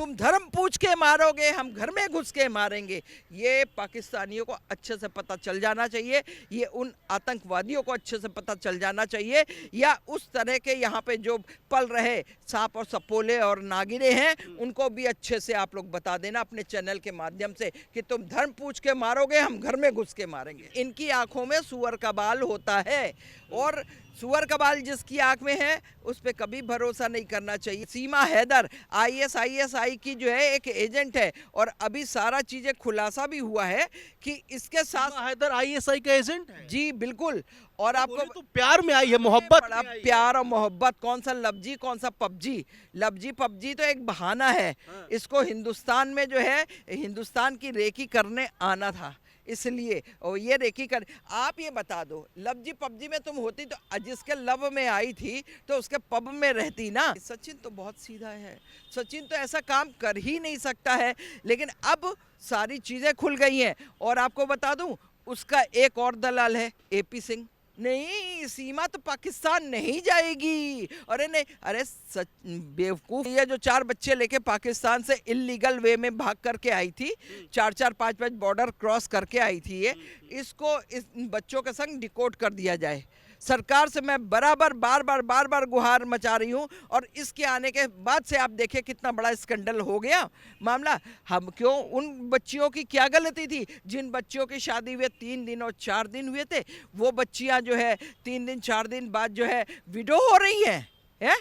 तुम धर्म पूछ के मारोगे, हम घर में घुस के मारेंगे। ये पाकिस्तानियों को अच्छे से पता चल जाना चाहिए, ये उन आतंकवादियों को अच्छे से पता चल जाना चाहिए, या उस तरह के यहाँ पे जो पल रहे सांप और सपोले और नागिने हैं, उनको भी अच्छे से आप लोग बता देना अपने चैनल के माध्यम से कि तुम धर्म पूछ के मारोगे, हम घर में घुस के मारेंगे। इनकी आंखों में सुअर का बाल होता है, और सुअर का बाल जिसकी आंख में है उस पर कभी भरोसा नहीं करना चाहिए। सीमा हैदर ISI की जो है एक एजेंट है, और अभी सारा चीजें खुलासा भी हुआ है कि इसके साथ सीमा हैदर ISI का एजेंट है। जी बिल्कुल। और आपको तो प्यार में आई है, मोहब्बत बड़ा में आई है। प्यार और मोहब्बत, कौन सा लवजी कौन सा पबजी। लवजी पबजी तो एक बहाना है, इसको हिंदुस्तान में जो है हिंदुस्तान की रेकी करने आना था, इसलिए। और ये रेकी कर, आप ये बता दो, लवजी पबजी में तुम होती तो जिसके लव में आई थी तो उसके पब में रहती ना। सचिन तो बहुत सीधा है, सचिन तो ऐसा काम कर ही नहीं सकता है, लेकिन अब सारी चीज़ें खुल गई हैं। और आपको बता दूं, उसका एक और दलाल है AP सिंह। नहीं, सीमा तो पाकिस्तान नहीं जाएगी। अरे नहीं, अरे सच बेवकूफ, ये जो 4 बच्चे लेके पाकिस्तान से इलीगल वे में भाग करके आई थी, 4-4 5-5 बॉर्डर क्रॉस करके आई थी ये, इसको इस बच्चों के संग डिकोड कर दिया जाए। सरकार से मैं बराबर बार बार गुहार मचा रही हूँ, और इसके आने के बाद से आप देखिए कितना बड़ा स्कैंडल हो गया मामला। हम क्यों, उन बच्चियों की क्या गलती थी जिन बच्चियों की शादी हुए 3 दिन और 4 दिन हुए थे, वो बच्चियां जो है 3 दिन 4 दिन बाद जो है विडो हो रही हैं।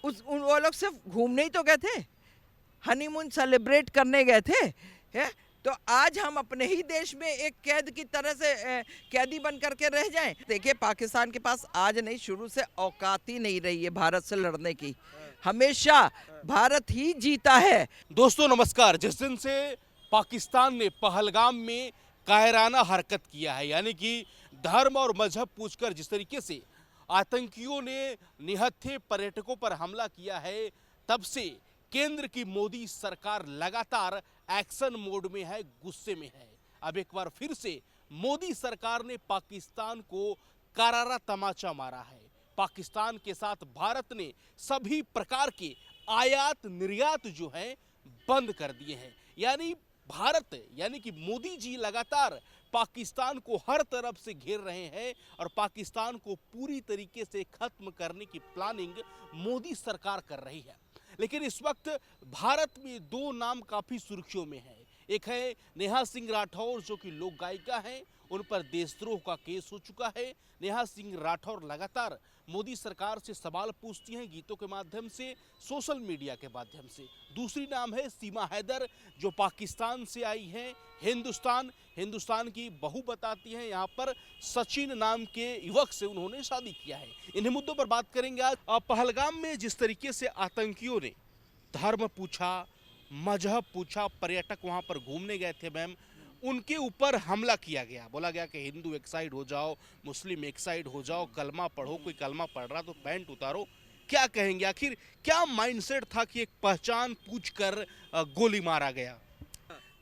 वो लोग सिर्फ घूमने ही तो गए थे, हनीमून सेलिब्रेट करने गए थे, है? तो आज हम अपने ही देश में एक कैद की तरह से कैदी बन करके रह जाएं। देखिए, पाकिस्तान के पास आज नहीं, शुरू से औकात ही नहीं रही है भारत से लड़ने की। हमेशा भारत ही जीता है। दोस्तों नमस्कार। जिस दिन से पाकिस्तान ने पहलगाम में कायराना हरकत किया है, यानी कि धर्म और मजहब पूछकर जिस तरीके से आतंकियों ने निहत्थे पर्यटकों पर हमला किया है, तब से केंद्र की मोदी सरकार लगातार एक्शन मोड में है, गुस्से में है। अब एक बार फिर से मोदी सरकार ने पाकिस्तान को करारा तमाचा मारा है। पाकिस्तान के साथ भारत ने सभी प्रकार के आयात निर्यात जो है बंद कर दिए हैं। यानी भारत, यानी कि मोदी जी लगातार पाकिस्तान को हर तरफ से घेर रहे हैं, और पाकिस्तान को पूरी तरीके से खत्म करने की प्लानिंग मोदी सरकार कर रही है। लेकिन इस वक्त भारत में 2 नाम काफी सुर्खियों में है। एक है नेहा सिंह राठौर, जो कि लोक गायिका हैं, उन पर देशद्रोह का केस हो चुका है। नेहा सिंह राठौर लगातार मोदी सरकार से सवाल पूछती हैं, गीतों के माध्यम से, सोशल मीडिया के माध्यम से। दूसरी नाम है सीमा हैदर, जो पाकिस्तान से आई हैं, हिंदुस्तान की बहू बताती हैं। यहाँ पर सचिन नाम के युवक से उन्होंने शादी किया है। इन्हीं मुद्दों पर बात करेंगे आज। पहलगाम में जिस तरीके से आतंकियों ने धर्म पूछा, मजहब पूछा, पर्यटक वहां पर घूमने गए थे मैम, उनके ऊपर हमला किया गया। बोला गया कि हिंदू एक साइड हो जाओ, मुस्लिम एक साइड हो जाओ, कलमा पढ़ो, कोई कलमा पढ़ रहा तो पैंट उतारो। क्या कहेंगे, आखिर क्या माइंडसेट था कि एक पहचान पूछकर गोली मारा गया?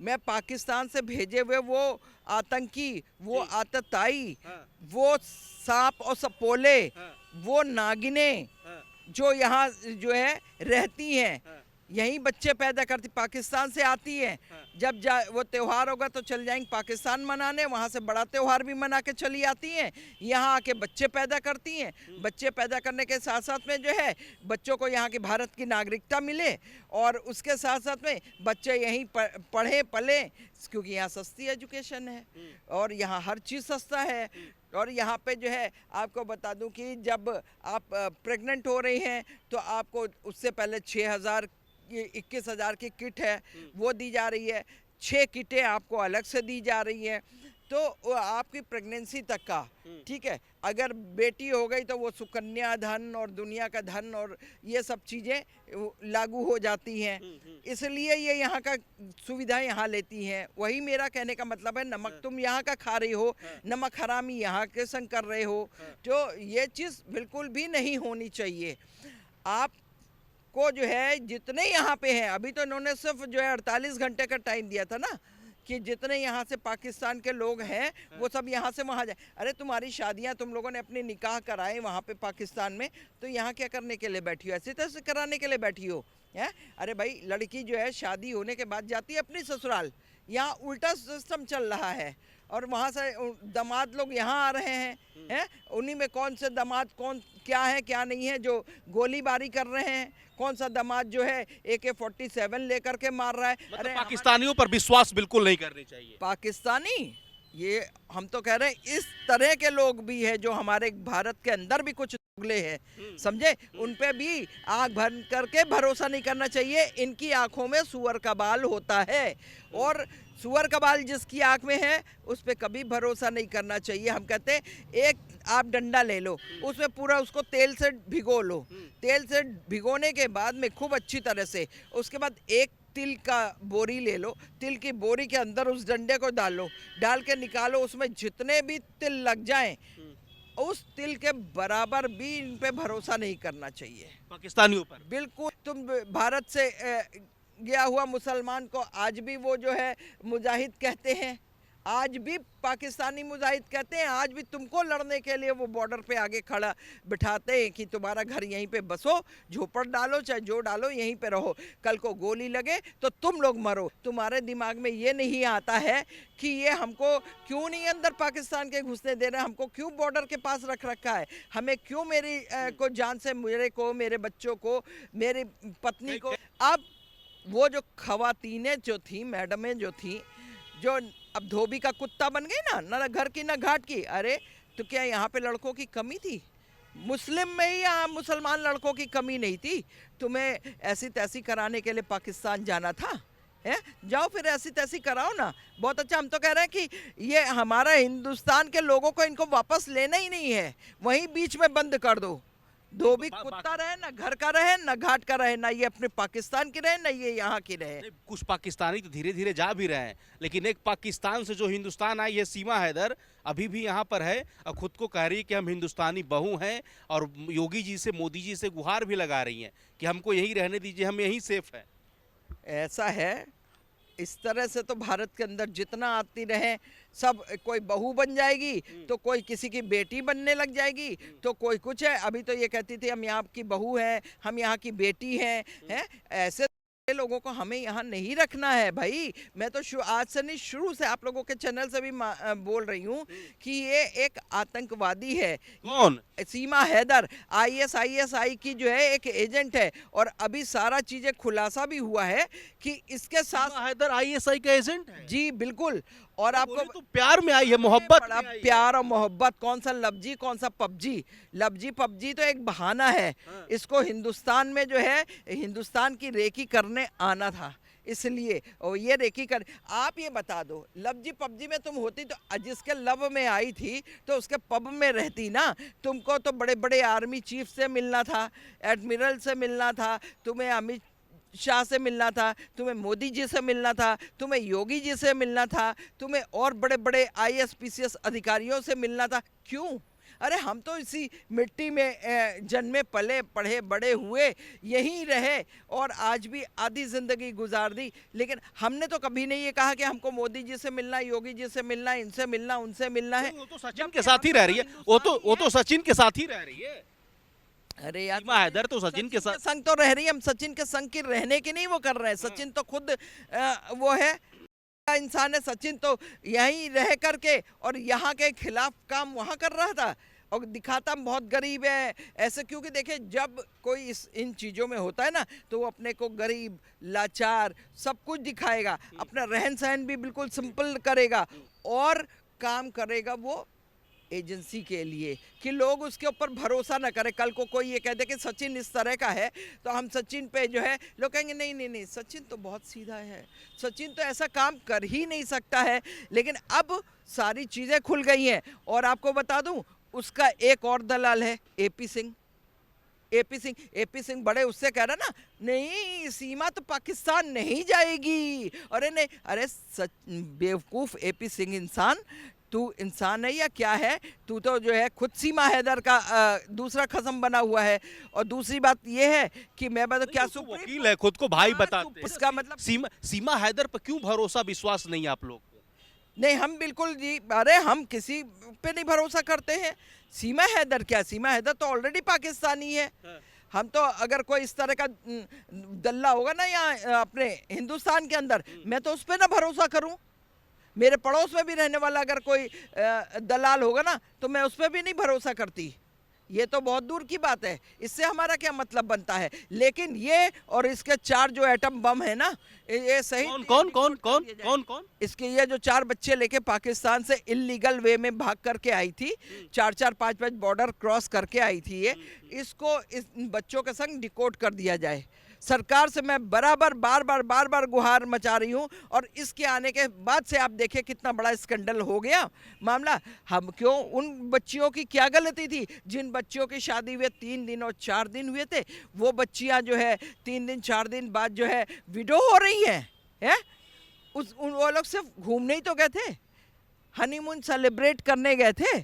मैं पाकिस्तान से भेजे हुए वो आतंकी, वो आतताई, वो सांप और सपोले, वो नागिने जो यहाँ जो है रहती हैं, यही बच्चे पैदा करती, पाकिस्तान से आती है। जब वो त्यौहार होगा तो चल जाएंगे पाकिस्तान मनाने, वहाँ से बड़ा त्यौहार भी मना के चली आती हैं, यहाँ आके बच्चे पैदा करती हैं। बच्चे पैदा करने के साथ साथ में जो है बच्चों को यहाँ की भारत की नागरिकता मिले, और उसके साथ साथ में बच्चे यहीं पढ़े पले, क्योंकि यहाँ सस्ती एजुकेशन है और यहाँ हर चीज़ सस्ता है। और यहाँ पे जो है आपको बता दूं कि जब आप प्रेग्नेंट हो रही हैं तो आपको उससे पहले 6,000 21,000 की किट है वो दी जा रही है, 6 किटें आपको अलग से दी जा रही है। तो वो आपकी प्रेगनेंसी तक का, ठीक है, अगर बेटी हो गई तो वो सुकन्या धन और दुनिया का धन और ये सब चीज़ें लागू हो जाती हैं। इसलिए ये यहाँ का सुविधाएं यहाँ लेती हैं। वही मेरा कहने का मतलब है, नमक तुम यहाँ का खा रही हो, नमक हरामी यहाँ के संग कर रहे हो, तो ये चीज़ बिल्कुल भी नहीं होनी चाहिए। आप को जो है जितने यहाँ पे हैं, अभी तो इन्होंने सिर्फ जो है 48 घंटे का टाइम दिया था ना, कि जितने यहाँ से पाकिस्तान के लोग हैं वो सब यहाँ से वहाँ जाए। अरे तुम्हारी शादियाँ तुम लोगों ने अपने निकाह कराए वहाँ पे पाकिस्तान में, तो यहाँ क्या करने के लिए बैठी हो? ऐसे तैसे कराने के लिए बैठी हो? है। अरे भाई, लड़की जो है शादी होने के बाद जाती है अपनी ससुराल, यहाँ उल्टा सिस्टम चल रहा है, और वहाँ से दामाद लोग यहाँ आ रहे हैं, उन्हीं में कौन से दामाद कौन क्या है क्या नहीं है जो गोलीबारी कर रहे हैं, कौन सा दामाद जो है AK-47 लेकर के मार रहा है। मतलब पाकिस्तानियों पर विश्वास बिल्कुल नहीं करनी चाहिए। पाकिस्तानी, ये हम तो कह रहे हैं इस तरह के लोग भी हैं जो हमारे भारत के अंदर भी कुछ दोगले हैं, समझे, उन पे भी आंख भर करके भरोसा नहीं करना चाहिए। इनकी आंखों में सुअर का बाल होता है, और सुअर का बाल जिसकी आंख में है उस पे कभी भरोसा नहीं करना चाहिए। हम कहते हैं एक आप डंडा ले लो, उसमें पूरा उसको तेल से भिगो लो, तेल से भिगोने के बाद में खूब अच्छी तरह से, उसके बाद एक तिल का बोरी ले लो, तिल की बोरी के अंदर उस डंडे को डालो, डाल के निकालो, उसमें जितने भी तिल लग जाएं उस तिल के बराबर भी इन पे भरोसा नहीं करना चाहिए पाकिस्तानियों पर बिल्कुल। तुम भारत से गया हुआ मुसलमान को आज भी वो जो है मुजाहिद कहते हैं, आज भी पाकिस्तानी मुजाहिद कहते हैं, आज भी तुमको लड़ने के लिए वो बॉर्डर पे आगे खड़ा बिठाते हैं कि तुम्हारा घर यहीं पे बसो, झोपड़ डालो चाहे जो डालो यहीं पे रहो, कल को गोली लगे तो तुम लोग मरो। तुम्हारे दिमाग में ये नहीं आता है कि ये हमको क्यों नहीं अंदर पाकिस्तान के घुसने दे रहे हैं, हमको क्यों बॉर्डर के पास रख रखा है, हमें क्यों मेरी को जान से, मेरे को, मेरे बच्चों को, मेरी पत्नी को। अब वो जो खवातीनें जो थी, मैडमें जो थी, जो अब धोबी का कुत्ता बन गई ना घर की ना घाट की। अरे तो क्या यहाँ पे लड़कों की कमी थी? मुस्लिम में ही यहाँ मुसलमान लड़कों की कमी नहीं थी? तुम्हें ऐसी तैसी कराने के लिए पाकिस्तान जाना था? है, जाओ फिर ऐसी तैसी कराओ ना, बहुत अच्छा। हम तो कह रहे हैं कि ये हमारा हिंदुस्तान के लोगों को इनको वापस लेना ही नहीं है, वहीं बीच में बंद कर दो। धोबी कुत्ता रहे, ना घर का रहे, ना घाट का रहे, ना ये अपने पाकिस्तान की रहे, ना ये यहाँ की रहे। कुछ पाकिस्तानी तो धीरे धीरे जा भी रहे हैं, लेकिन एक पाकिस्तान से जो हिंदुस्तान आई है, सीमा हैदर अभी भी यहाँ पर है और खुद को कह रही है कि हम हिंदुस्तानी बहू हैं, और योगी जी से, मोदी जी से गुहार भी लगा रही हैं कि हमको यहीं रहने दीजिए, हम यहीं सेफ है। ऐसा है, इस तरह से तो भारत के अंदर जितना आती रहे, सब कोई बहू बन जाएगी तो कोई किसी की बेटी बनने लग जाएगी, तो कोई कुछ है। अभी तो ये कहती थी हम यहाँ की बहू हैं, हम यहाँ की बेटी हैं। ऐसे लोगों को हमें यहाँ नहीं रखना है भाई। मैं तो आज से नहीं, शुरू से आप लोगों के चैनल से भी बोल रही हूँ कि ये एक आतंकवादी है। कौन? सीमा हैदर ISI की जो है एक एजेंट है, और अभी सारा चीजें खुलासा भी हुआ है कि इसके साथ हैदर ISI का एजेंट है। जी बिल्कुल। और आपको तो प्यार में आई है, मोहब्बत में आई है। प्यार और मोहब्बत, कौन सा लफ्जी कौन सा पबजी, लफ्जी पबजी तो एक बहाना है। इसको हिंदुस्तान में जो है हिंदुस्तान की रेकी करने आना था, इसलिए। और ये रेकी कर, आप ये बता दो, लफ्जी पबजी में तुम होती तो जिसके लब में आई थी तो उसके पब में रहती ना। तुमको तो बड़े बड़े आर्मी चीफ से मिलना था, एडमिरल से मिलना था, तुम्हें अमित शाह से मिलना था, तुम्हें मोदी जी से मिलना था, तुम्हें योगी जी से मिलना था, तुम्हें और बड़े बड़े IAS PCS अधिकारियों से मिलना था। क्यों? अरे हम तो इसी मिट्टी में जन्मे पले पढ़े बड़े हुए, यहीं रहे, और आज भी आधी ज़िंदगी गुजार दी। लेकिन हमने तो कभी नहीं ये कहा कि हमको मोदी जी से मिलना, योगी जी से मिलना, इनसे मिलना, उनसे मिलना है। वो तो सचिन के साथ ही रह रही है, वो तो सचिन के साथ ही रह रही है। अरे यार, सीमा हैदर तो सचिन के साथ संग तो रह रही है, हम सचिन के संग की रहने की नहीं वो कर रहे हैं। सचिन तो खुद वो है इंसान है। सचिन तो यहीं रह करके और यहाँ के खिलाफ काम वहाँ कर रहा था, और दिखाता बहुत गरीब है ऐसे। क्योंकि देखिए, जब कोई इन चीज़ों में होता है ना, तो वो अपने को गरीब, लाचार सब कुछ दिखाएगा, अपना रहन सहन भी बिल्कुल सिंपल करेगा, और काम करेगा वो एजेंसी के लिए कि लोग उसके ऊपर भरोसा न करें। कल को कोई ये कह दे कि सचिन इस तरह का है, तो हम सचिन पे जो है, लोग कहेंगे नहीं नहीं नहीं, सचिन तो बहुत सीधा है, सचिन तो ऐसा काम कर ही नहीं सकता है। लेकिन अब सारी चीज़ें खुल गई हैं, और आपको बता दूं, उसका एक और दलाल है AP सिंह। AP सिंह बड़े उससे कह रहा ना, नहीं सीमा तो पाकिस्तान नहीं जाएगी। अरे नहीं, अरे बेवकूफ़ AP सिंह, इंसान तू इंसान है या क्या है? तू तो जो है खुद सीमा हैदर का दूसरा खसम बना हुआ है। और दूसरी बात ये है कि मैं बता क्या वकील है, खुद को भाई बताते हैं। इसका मतलब सीमा हैदर पर क्यों भरोसा, विश्वास नहीं आप लोग? नहीं, हम बिल्कुल जी, अरे हम किसी पे नहीं भरोसा करते हैं। सीमा हैदर क्या, सीमा हैदर तो ऑलरेडी पाकिस्तानी है। हम तो अगर कोई इस तरह का दल्ला होगा ना यहाँ अपने हिंदुस्तान के अंदर, मैं तो उस पर ना भरोसा करूं। मेरे पड़ोस में भी रहने वाला अगर कोई दलाल होगा ना तो मैं उस पर भी नहीं भरोसा करती। ये तो बहुत दूर की बात है, इससे हमारा क्या मतलब बनता है। लेकिन ये और इसके 4 जो एटम बम है ना, ये सही कौन इसके ये जो 4 बच्चे लेके पाकिस्तान से इलीगल वे में भाग करके आई थी, 4-4 5-5 बॉर्डर क्रॉस करके आई थी ये, इसको इस बच्चों के संग डिकोड कर दिया जाए। सरकार से मैं बार बार गुहार मचा रही हूँ, और इसके आने के बाद से आप देखिए कितना बड़ा स्कैंडल हो गया मामला। हम क्यों, उन बच्चियों की क्या गलती थी जिन बच्चियों की शादी हुए 3 दिन और 4 दिन हुए थे, वो बच्चियाँ जो है 3 दिन 4 दिन बाद जो है विडो हो रही हैं। वो लोग सिर्फ घूमने ही तो गए थे, हनीमून सेलिब्रेट करने गए थे,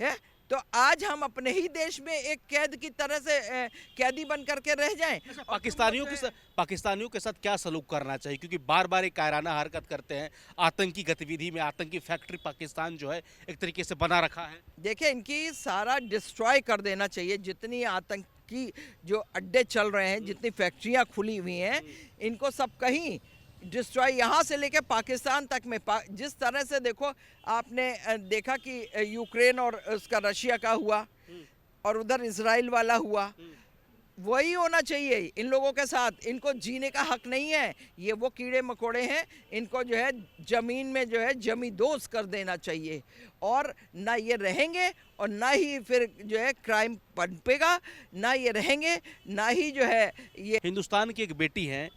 है? तो आज हम अपने ही देश में एक कैद की तरह से कैदी बन करके रह जाएं। पाकिस्तानियों के साथ क्या सलूक करना चाहिए, क्योंकि बार बार एक कायराना हरकत करते हैं, आतंकी गतिविधि में आतंकी फैक्ट्री पाकिस्तान जो है एक तरीके से बना रखा है। देखिए, इनकी सारा डिस्ट्रॉय कर देना चाहिए, जितनी आतंकी जो अड्डे चल रहे हैं, जितनी फैक्ट्रियाँ खुली हुई हैं, इनको सब कहीं डिस्ट्रॉय, यहाँ से लेके पाकिस्तान तक में। जिस तरह से देखो, आपने देखा कि यूक्रेन और उसका रशिया का हुआ और उधर इजराइल वाला हुआ, वही होना चाहिए इन लोगों के साथ। इनको जीने का हक नहीं है, ये वो कीड़े मकोड़े हैं, इनको जो है ज़मीन में जो है जमींदोज़ कर देना चाहिए। और ना ये रहेंगे और ना ही फिर जो है क्राइम पनपेगा, ना ये रहेंगे, ना ही जो है ये। हिंदुस्तान की एक बेटी है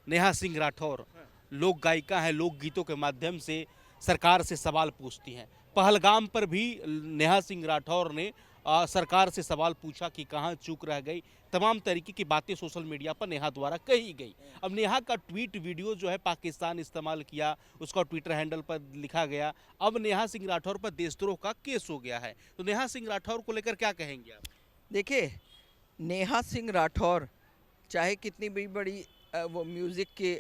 नेहा सिंह राठौर, लोक गायिका है, लोक गीतों के माध्यम से सरकार से सवाल पूछती हैं। पहलगाम पर भी नेहा सिंह राठौर ने सरकार से सवाल पूछा कि कहाँ चूक रह गई। तमाम तरीके की बातें सोशल मीडिया पर नेहा द्वारा कही गई। अब नेहा का ट्वीट वीडियो जो है पाकिस्तान इस्तेमाल किया, उसका ट्विटर हैंडल पर लिखा गया। अब नेहा सिंह राठौर पर देशद्रोह का केस हो गया है, तो नेहा सिंह राठौर को लेकर क्या कहेंगे आप? देखिए, नेहा सिंह राठौर चाहे कितनी भी बड़ी वो म्यूज़िक की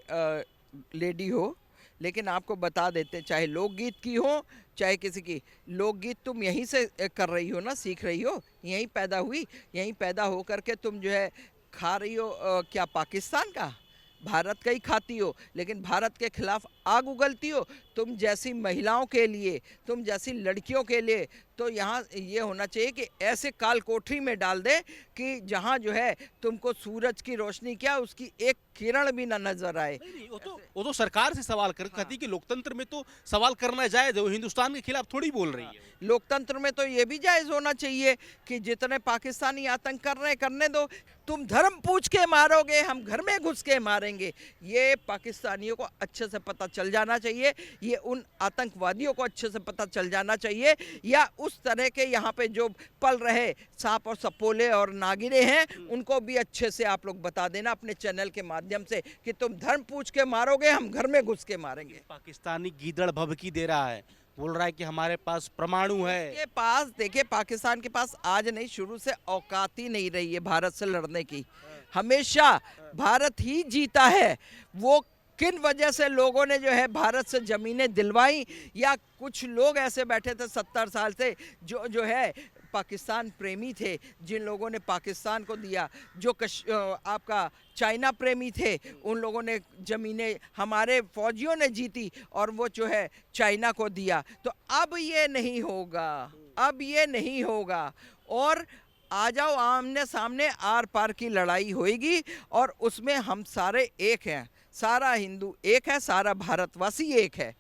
लेडी हो, लेकिन आपको बता देते, चाहे लोकगीत की हो चाहे किसी की, लोकगीत तुम यहीं से कर रही हो ना, सीख रही हो, यहीं पैदा हुई, यहीं पैदा हो करके तुम जो है खा रही हो क्या पाकिस्तान का, भारत का ही खाती हो, लेकिन भारत के खिलाफ आग उगलती हो। तुम जैसी महिलाओं के लिए, तुम जैसी लड़कियों के लिए तो यहाँ ये होना चाहिए कि ऐसे काल कोठरी में डाल दे कि जहाँ जो है तुमको सूरज की रोशनी क्या, उसकी एक किरण भी ना नजर आए। वो तो सरकार से सवाल कर कहती कि लोकतंत्र में तो सवाल करना जायज है, वो हिंदुस्तान के खिलाफ थोड़ी बोल रही है। लोकतंत्र में तो ये भी जायज होना चाहिए कि जितने पाकिस्तानी आतंक कर रहे हैं करने दो। तुम धर्म पूछ के मारोगे, हम घर में घुस के मारेंगे, ये पाकिस्तानियों को अच्छे से पता चल जाना चाहिए, ये उन आतंकवादियों को अच्छे से पता चल जाना चाहिए, या उस तरह के यहाँ पे जो पल रहे सांप और सपोले और नागिने हैं, उनको भी अच्छे से आप लोग बता देना अपने चैनल के माध्यम से कि तुम धर्म पूछ के मारोगे, हम घर में घुस के मारेंगे। पाकिस्तानी गीदड़ भभकी दे रहा है, बोल रहा है कि हमारे पास परमाणु है। के पास देखिए, पाकिस्तान के पास आज नहीं, शुरू से औकात ही नहीं रही है भारत से लड़ने की। हमेशा भारत ही जीता है। वो किन वजह से लोगों ने जो है भारत से ज़मीनें दिलवाई, या कुछ लोग ऐसे बैठे थे 70 साल से जो है पाकिस्तान प्रेमी थे, जिन लोगों ने पाकिस्तान को दिया, जो आपका चाइना प्रेमी थे, उन लोगों ने ज़मीनें हमारे फौजियों ने जीती और वो जो है चाइना को दिया। तो अब ये नहीं होगा, अब ये नहीं होगा। और आ जाओ आमने सामने, आर पार की लड़ाई होएगी, और उसमें हम सारे एक हैं, सारा हिंदू एक है, सारा भारतवासी एक है।